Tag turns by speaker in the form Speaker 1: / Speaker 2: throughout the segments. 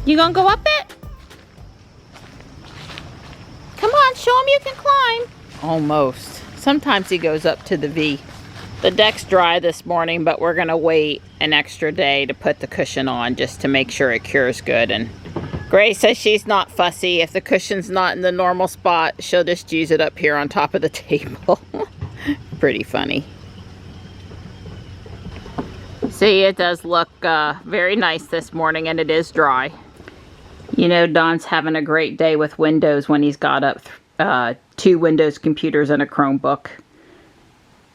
Speaker 1: You gonna go up it? Come on, show him you can climb. Almost. Sometimes he goes up to the V. The deck's dry this morning, but we're gonna wait an extra day to put the cushion on just to make sure it cures good. And Grace says she's not fussy. If the cushion's not in the normal spot, she'll just use it up here on top of the table. Pretty funny. See, it does look very nice this morning, and it is dry. You know, Don's having a great day with Windows when he's got up 2 Windows computers and a Chromebook.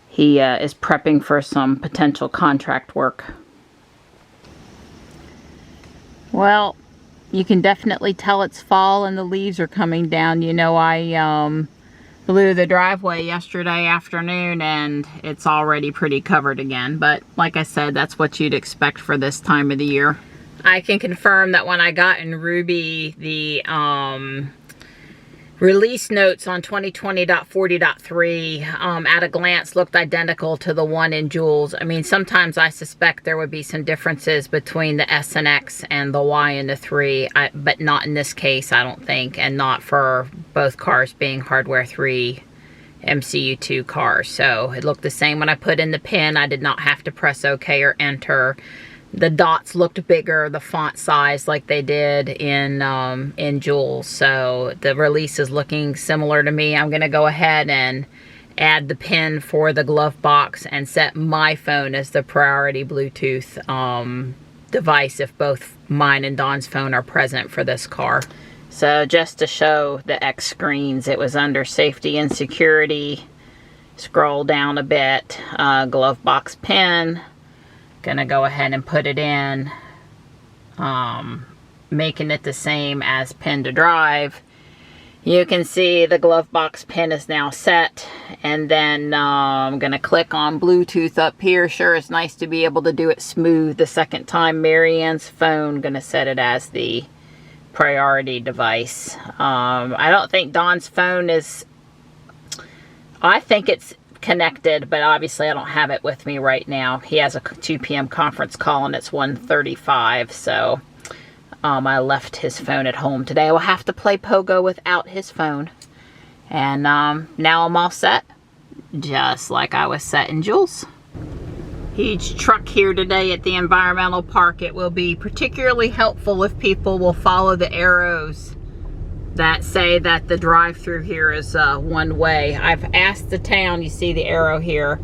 Speaker 1: He is prepping for some potential contract work. Well, you can definitely tell it's fall and the leaves are coming down. You know, I blew the driveway yesterday afternoon and it's already pretty covered again. But like I said, that's what you'd expect for this time of the year. I can confirm that when I got in Ruby the release notes on 2020.40.3 at a glance looked identical to the one in Jules. I mean, sometimes I suspect there would be some differences between the S and X and the Y and the 3, but not in this case, I don't think, and not for both cars being hardware 3 MCU 2 cars. So it looked the same when I put in the pin. I did not have to press OK or enter. The dots looked bigger, the font size, like they did in Jules. So the release is looking similar to me. I'm going to go ahead and add the pin for the glove box and set my phone as the priority Bluetooth device if both mine and Don's phone are present for this car. So just to show the X screens, it was under safety and security. Scroll down a bit, glove box pin. Gonna go ahead and put it in, making it the same as pin to drive. You can see the glove box pin is now set, and then I'm gonna click on Bluetooth up here. Sure, it's nice to be able to do it smooth the second time. Marianne's phone, gonna set it as the priority device. I don't think Don's phone is, I think it's connected, but obviously I don't have it with me right now. He has a 2 p.m. conference call and it's 1:35, so I left his phone at home today. I will have to play Pogo without his phone. And now I'm all set, just like I was set in Jules. Huge truck here today at the environmental park. It will be particularly helpful if people will follow the arrows that say that the drive-through here is one way. I've asked the town, you see the arrow here,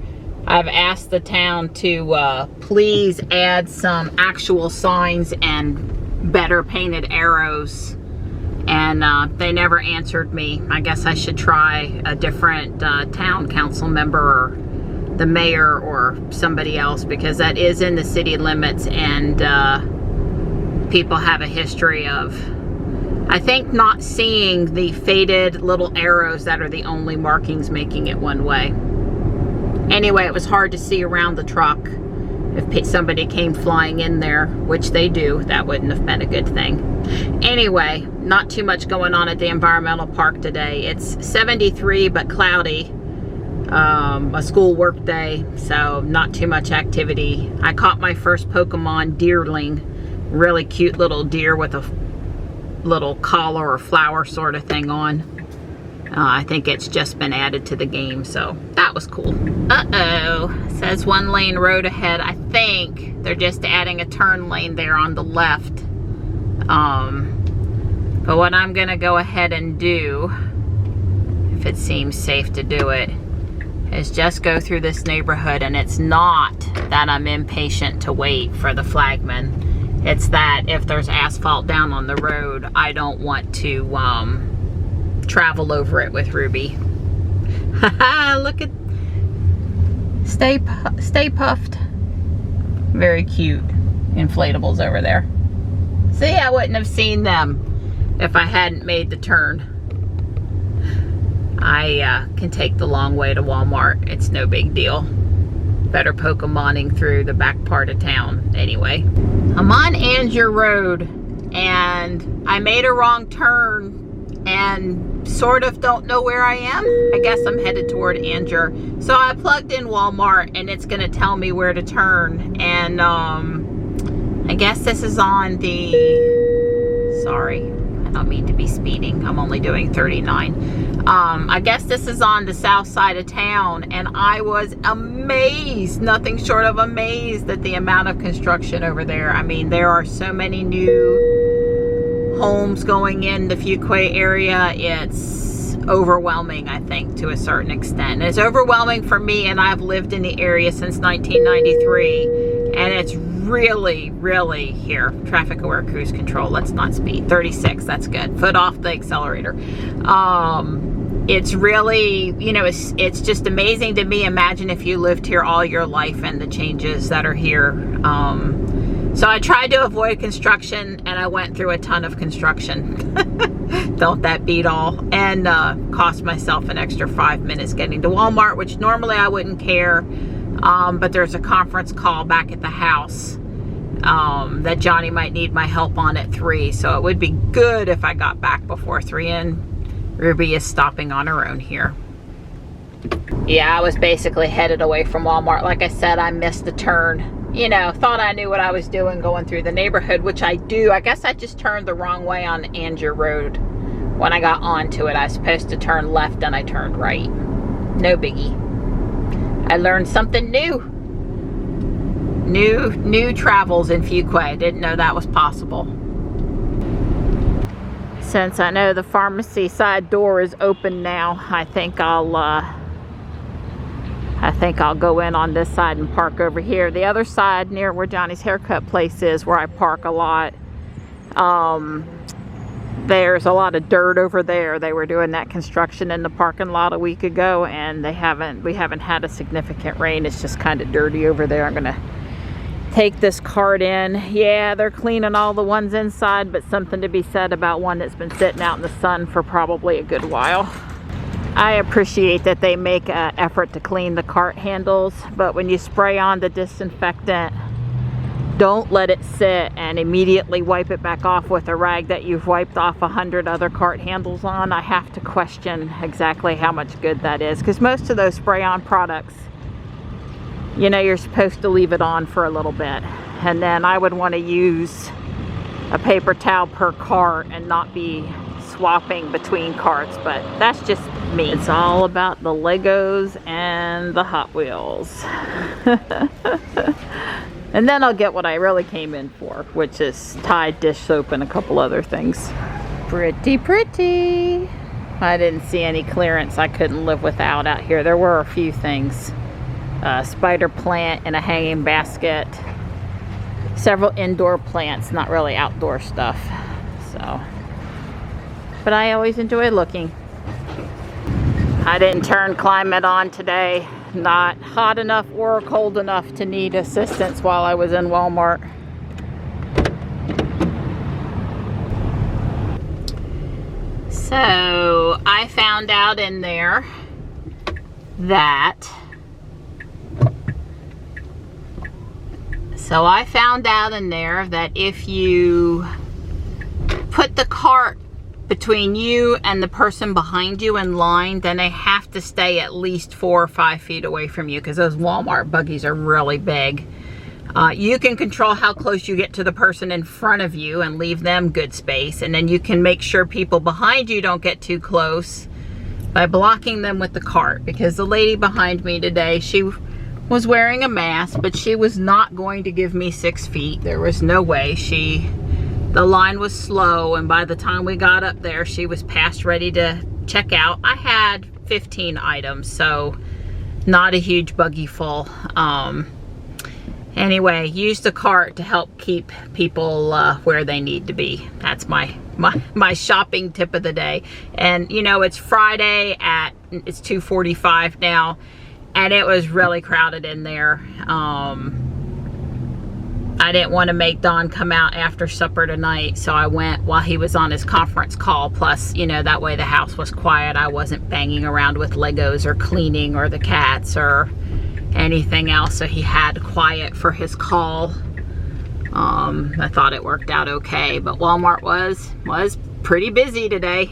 Speaker 1: I've asked the town to please add some actual signs and better painted arrows, and they never answered me. I guess I should try a different town council member or the mayor or somebody else, because that is in the city limits, and people have a history of, I think, not seeing the faded little arrows that are the only markings making it one way. Anyway, it was hard to see around the truck. If somebody came flying in there, which they do, that wouldn't have been a good thing. Anyway, not too much going on at the environmental park today. It's 73 but cloudy. A school work day, so not too much activity. I caught my first Pokemon deerling. Really cute little deer with a little collar or flower sort of thing on. I think it's just been added to the game, so that was cool. Uh-oh, says 1 lane road ahead. I think they're just adding a turn lane there on the left. But what I'm gonna go ahead and do, if it seems safe to do it, is just go through this neighborhood. And it's not that I'm impatient to wait for the flagman. It's that if there's asphalt down on the road, I don't want to travel over it with Ruby. Haha, look at, stay puffed. Very cute inflatables over there. See, I wouldn't have seen them if I hadn't made the turn. I can take the long way to Walmart. It's no big deal. Better Pokemoning through the back part of town anyway. I'm on Angier Road and I made a wrong turn and sort of don't know where I am. I guess I'm headed toward Angier. So I plugged in Walmart and it's gonna tell me where to turn. And I guess this is on the Sorry, I don't mean to be speeding. I'm only doing 39. I guess this is on the south side of town, and I was amazed, nothing short of amazed, at the amount of construction over there. I mean, there are so many new homes going in the Fuquay area. It's overwhelming, I think, to a certain extent. It's overwhelming for me, and I've lived in the area since 1993, and it's really, really, here, traffic aware cruise control, let's not speed, 36, that's good, foot off the accelerator. It's really, you know, it's just amazing to me. Imagine if you lived here all your life and the changes that are here. So I tried to avoid construction, and I went through a ton of construction. Don't that beat all? And cost myself an extra 5 minutes getting to Walmart, which normally I wouldn't care. But there's a conference call back at the house that Johnny might need my help on at 3. So it would be good if I got back before 3, and Ruby is stopping on her own here. Yeah, I was basically headed away from Walmart. Like I said, I missed the turn. You know, thought I knew what I was doing going through the neighborhood, which I do. I guess I just turned the wrong way on Angier Road. When I got onto it, I was supposed to turn left, and I turned right. No biggie. I learned something new. New travels in Fuquay. Didn't know that was possible. Since I know the pharmacy side door is open now, I think I'll go in on this side and park over here. The other side, near where Johnny's haircut place is, where I park a lot, there's a lot of dirt over there. They were doing that construction in the parking lot a week ago, and we haven't had a significant rain. It's just kind of dirty over there. I'm gonna take this cart in. Yeah, they're cleaning all the ones inside, but something to be said about one that's been sitting out in the sun for probably a good while. I appreciate that they make an effort to clean the cart handles, but when you spray on the disinfectant, don't let it sit and immediately wipe it back off with a rag that you've wiped off 100 other cart handles on. I have to question exactly how much good that is, because most of those spray-on products, you know, you're supposed to leave it on for a little bit, and then I would want to use a paper towel per cart and not be swapping between carts, but that's just me. It's all about the Legos and the Hot Wheels. And then I'll get what I really came in for, which is Tide dish soap and a couple other things. Pretty, pretty. I didn't see any clearance I couldn't live without out here. There were a few things. Spider plant and a hanging basket. Several indoor plants, not really outdoor stuff. So, but I always enjoy looking. I didn't turn climate on today. Not hot enough or cold enough to need assistance while I was in Walmart. So I found out in there that if you put the cart between you and the person behind you in line, then they have to stay at least 4 or 5 feet away from you, because those Walmart buggies are really big. You can control how close you get to the person in front of you and leave them good space, and then you can make sure people behind you don't get too close by blocking them with the cart. Because the lady behind me today, she was wearing a mask, but she was not going to give me 6 feet. There was no way. The line was slow, and by the time we got up there, she was past ready to check out. I had 15 items, so not a huge buggy full. Anyway, use the cart to help keep people where they need to be. That's my shopping tip of the day. And you know, it's Friday it's 2:45 now, and it was really crowded in there. I didn't want to make Don come out after supper tonight, so I went while he was on his conference call. Plus, you know, that way the house was quiet. I wasn't banging around with Legos or cleaning or the cats or anything else, so he had quiet for his call. I thought it worked out okay, but Walmart was pretty busy today.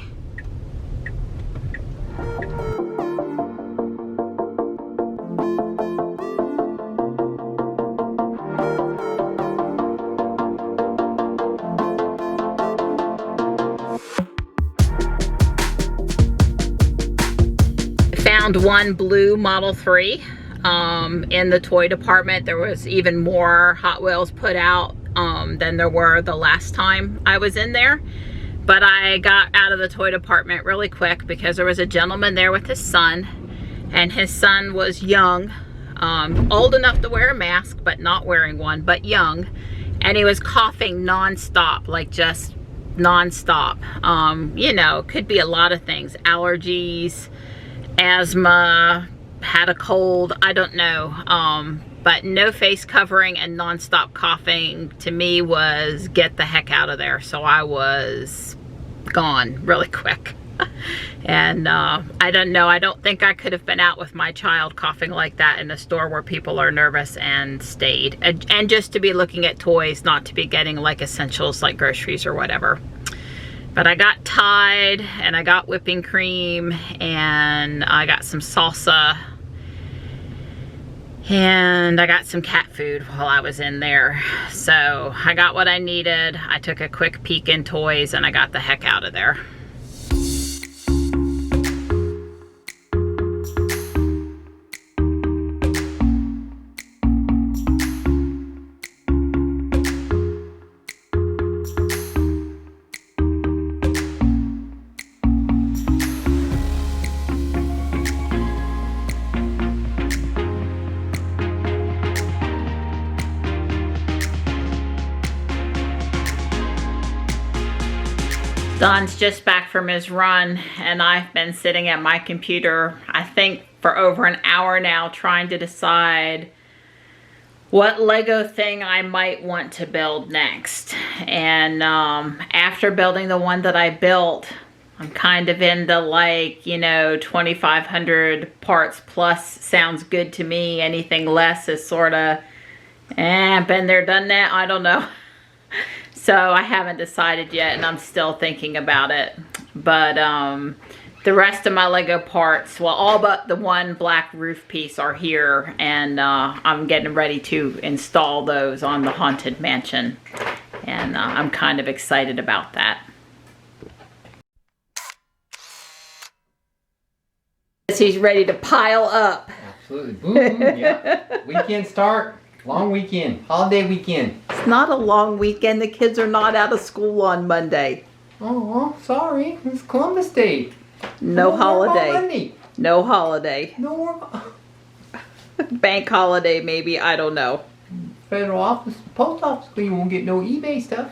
Speaker 1: found one blue Model 3 in the toy department. There was even more Hot Wheels put out than there were the last time I was in there. But I got out of the toy department really quick because there was a gentleman there with his son, and his son was young, old enough to wear a mask, but not wearing one, but young. And he was coughing non-stop, like just non-stop. You know, could be a lot of things. Allergies, asthma, had a cold, I don't know. But no face covering and non-stop coughing to me was get the heck out of there. So I was gone really quick. And I don't know, I don't think I could have been out with my child coughing like that in a store where people are nervous, and stayed. And just to be looking at toys, not to be getting like essentials like groceries or whatever. But I got Tide, and I got whipping cream, and I got some salsa, and I got some cat food while I was in there. So I got what I needed. I took a quick peek in toys, and I got the heck out of there. Don's just back from his run, and I've been sitting at my computer, I think for over an hour now, trying to decide what Lego thing I might want to build next. And after building the one that I built, I'm kind of in the, like, you know, 2,500 parts plus sounds good to me. Anything less is sort of, been there, done that, I don't know. So I haven't decided yet, and I'm still thinking about it. But the rest of my Lego parts, well, all but the one black roof piece are here, and I'm getting ready to install those on the Haunted Mansion. And I'm kind of excited about that. He's ready to pile up.
Speaker 2: Absolutely. Boom. Yeah. Weekend start. Long weekend. Holiday weekend.
Speaker 1: It's not a long weekend. The kids are not out of school on Monday.
Speaker 2: Oh, sorry. It's Columbus Day.
Speaker 1: No holiday.
Speaker 2: Monday.
Speaker 1: No holiday.
Speaker 2: No work.
Speaker 1: Bank holiday, maybe. I don't know.
Speaker 2: Federal office, post office, you won't get no eBay stuff.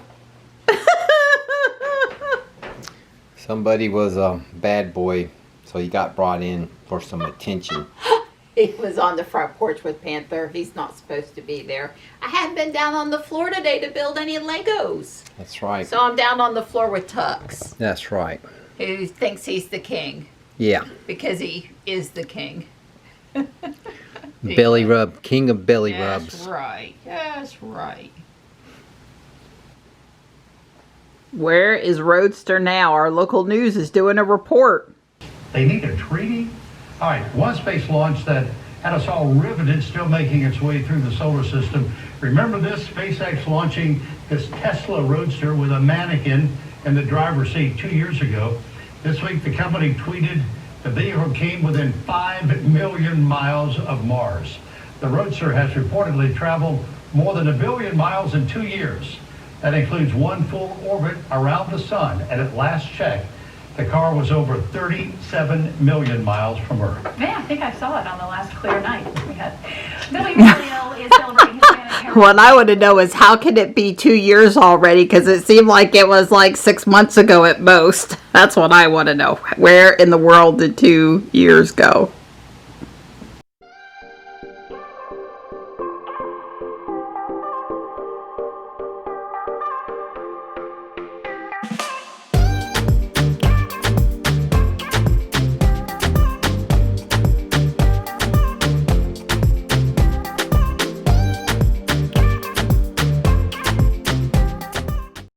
Speaker 2: Somebody was a bad boy, so he got brought in for some attention.
Speaker 1: He was on the front porch with Panther. He's not supposed to be there. I hadn't been down on the floor today to build any Legos.
Speaker 2: That's right.
Speaker 1: So I'm down on the floor with Tux.
Speaker 2: That's right.
Speaker 1: Who thinks he's the king.
Speaker 2: Yeah.
Speaker 1: Because he is the king.
Speaker 2: Belly rub, king of belly rubs.
Speaker 1: That's right. That's right. Where is Roadster now? Our local news is doing a report.
Speaker 3: They need a treaty? All right, one space launch that had us all riveted, still making its way through the solar system. Remember this? SpaceX launching this Tesla Roadster with a mannequin in the driver's seat 2 years ago. This week, the company tweeted the vehicle came within 5 million miles of Mars. The Roadster has reportedly traveled more than 1 billion miles in 2 years. That includes one full orbit around the sun, and at last check, the car was over 37 million miles from Earth.
Speaker 4: Yeah, I think I saw it on the last clear night we had. Billy Mario is celebrating Hispanic Heritage.
Speaker 1: What I want to know is how can it be 2 years already? Because it seemed like it was like 6 months ago at most. That's what I want to know. Where in the world did 2 years go?